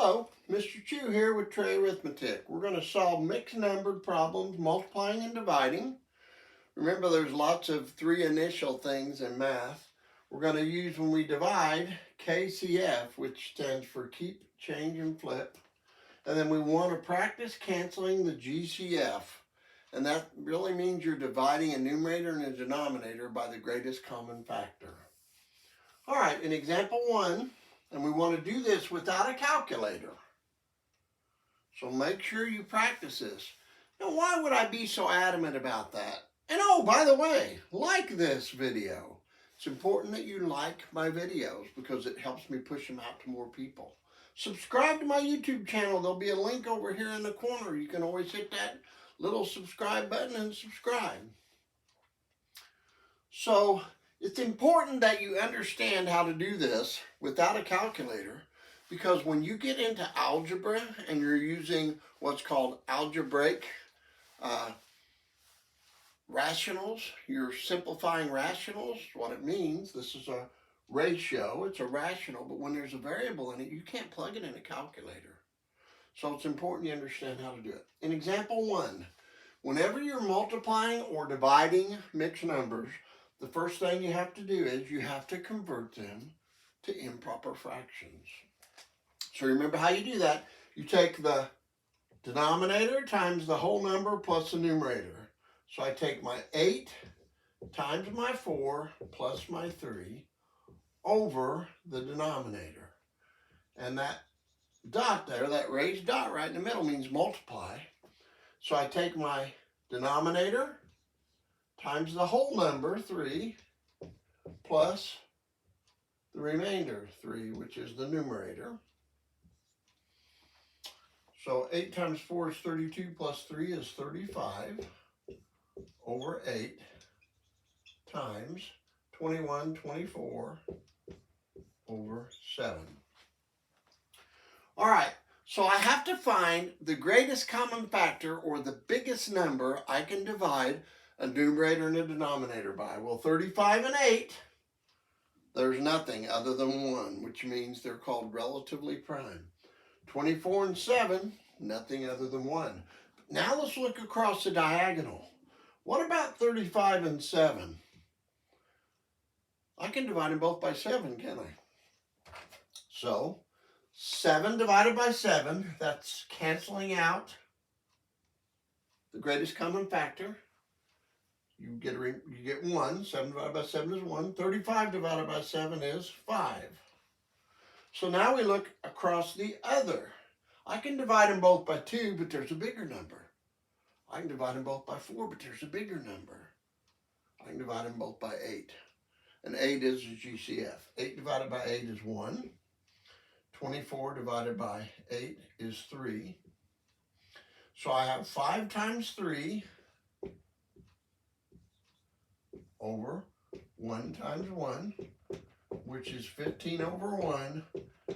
Hello, Mr. Chu here with Tray Arithmetic. We're going to solve mixed numbered problems, multiplying and dividing. Remember, there's lots of three initial things in math. We're going to use, when we divide, KCF, which stands for keep, change, and flip. And then we want to practice canceling the GCF. And that really means you're dividing a numerator and a denominator by the greatest common factor. All right, in example 1, and we want to do this without a calculator. So make sure you practice this. Now, why would I be so adamant about that? And oh, by the way, like this video. It's important that you like my videos because it helps me push them out to more people. Subscribe to my YouTube channel. There'll be a link over here in the corner. You can always hit that little subscribe button and subscribe. So it's important that you understand how to do this without a calculator, because when you get into algebra and you're using what's called algebraic rationals, you're simplifying rationals. What it means, this is a ratio, it's a rational, but when there's a variable in it, you can't plug it in a calculator. So it's important you understand how to do it. In example 1, whenever you're multiplying or dividing mixed numbers, the first thing you have to do is you have to convert them to improper fractions. So remember how you do that. You take the denominator times the whole number plus the numerator. So I take my 8 times my 4 plus my 3 over the denominator. And that dot there, that raised dot right in the middle, means multiply. So I take my denominator times the whole number, 3, plus the remainder, 3, which is the numerator. So 8 times 4 is 32, plus 3 is 35, over 8, times 21, 24, over 7. All right, so I have to find the greatest common factor, or the biggest number I can divide a numerator and a denominator by. Well, 35 and 8, there's nothing other than 1, which means they're called relatively prime. 24 and 7, nothing other than 1. Now let's look across the diagonal. What about 35 and 7? I can divide them both by 7, can't I? So 7 divided by 7, that's canceling out the greatest common factor. You get 1. 7 divided by 7 is 1. 35 divided by 7 is 5. So now we look across the other. I can divide them both by 2, but there's a bigger number. I can divide them both by 4, but there's a bigger number. I can divide them both by 8. And 8 is the GCF. 8 divided by 8 is 1. 24 divided by 8 is 3. So I have 5 times 3 over 1 times 1, which is 15 over 1,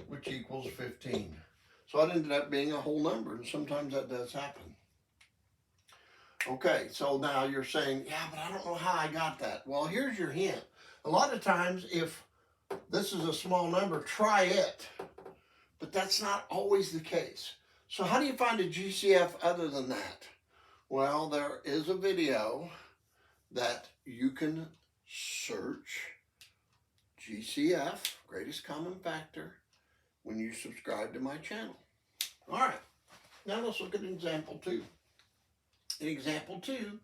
which equals 15. So it ended up being a whole number, and sometimes that does happen. Okay, so now you're saying, yeah, but I don't know how I got that. Well, here's your hint. A lot of times, if this is a small number, try it. But that's not always the case. So how do you find a GCF other than that? Well, there is a video that you can search GCF, greatest common factor, when you subscribe to my channel. All right, now let's look at example 2. In example 2,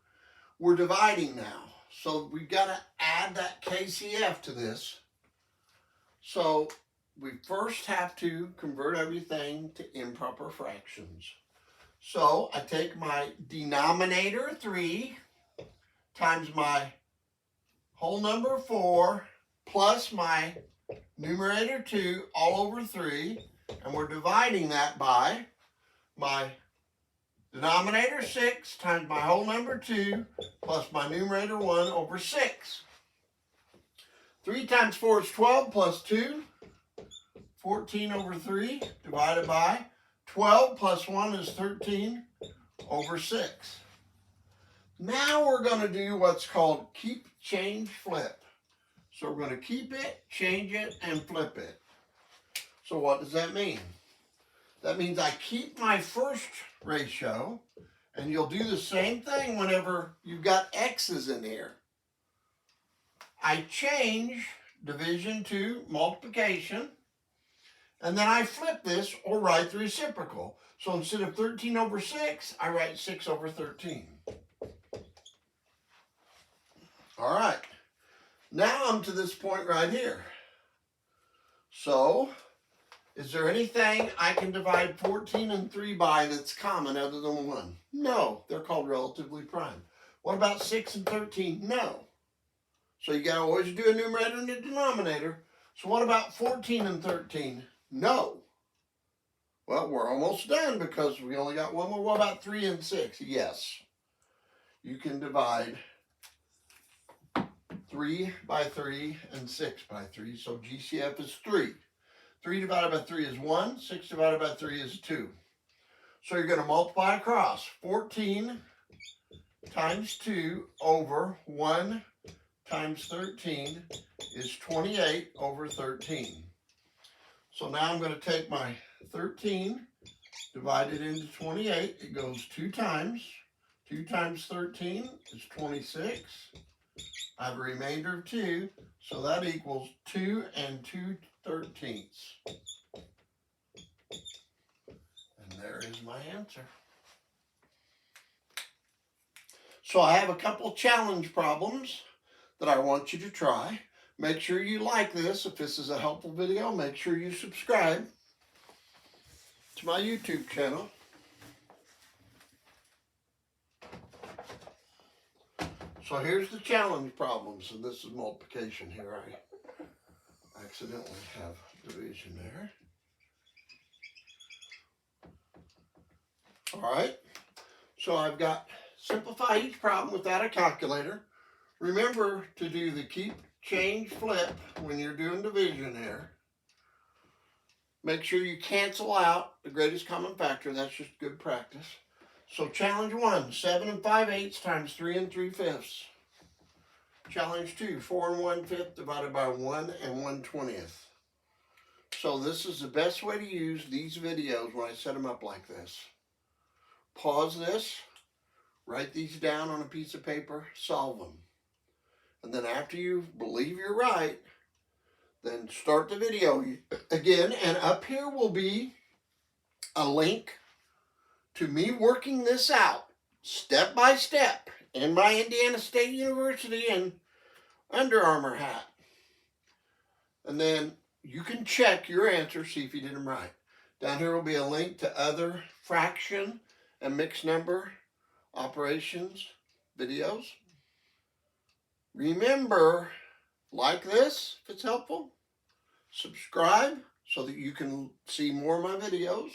we're dividing now. So we've got to add that KCF to this. So we first have to convert everything to improper fractions. So I take my denominator 3 times my whole number 4 plus my numerator 2 all over 3, and we're dividing that by my denominator 6 times my whole number 2 plus my numerator 1 over 6. 3 times 4 is 12 plus 2, 14 over 3 divided by 12 plus 1 is 13 over 6. Now we're going to do what's called keep, change, flip. So we're going to keep it, change it, and flip it. So what does that mean? That means I keep my first ratio, and you'll do the same thing whenever you've got x's in here. I change division to multiplication, and then I flip this or write the reciprocal. So instead of 13 over 6, I write 6 over 13. All right, now I'm to this point right here. So, is there anything I can divide 14 and 3 by that's common other than 1? No, they're called relatively prime. What about 6 and 13? No. So you got to always do a numerator and a denominator. So what about 14 and 13? No. Well, we're almost done because we only got one more. What about 3 and 6? Yes. You can divide 3 by 3 and 6 by 3. So GCF is 3. 3 divided by 3 is 1. 6 divided by 3 is 2. So you're going to multiply across. 14 times 2 over 1 times 13 is 28 over 13. So now I'm going to take my 13, divide it into 28. It goes 2 times. 2 times 13 is 26. I have a remainder of 2, so that equals 2 and 2/13. And there is my answer. So I have a couple challenge problems that I want you to try. Make sure you like this. If this is a helpful video, make sure you subscribe to my YouTube channel. So here's the challenge problems, and this is multiplication here. I accidentally have division there. All right, so I've got simplify each problem without a calculator. Remember to do the keep, change, flip when you're doing division here. Make sure you cancel out the greatest common factor. That's just good practice. So challenge 1, 7 and 5/8 times 3 and 3/5. Challenge 2, 4 and 1/5 divided by 1 and 1/20. So this is the best way to use these videos when I set them up like this. Pause this, write these down on a piece of paper, solve them. And then after you believe you're right, then start the video again. And up here will be a link to me working this out step by step in my Indiana State University and Under Armour hat. And then you can check your answer, see if you did them right. Down here will be a link to other fraction and mixed number operations videos. Remember, like this if it's helpful. Subscribe so that you can see more of my videos.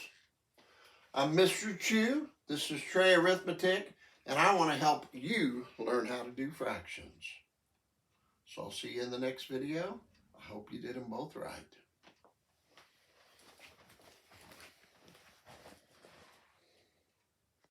I'm Mr. Chu. This is Trey Arithmetic, and I want to help you learn how to do fractions. So I'll see you in the next video. I hope you did them both right.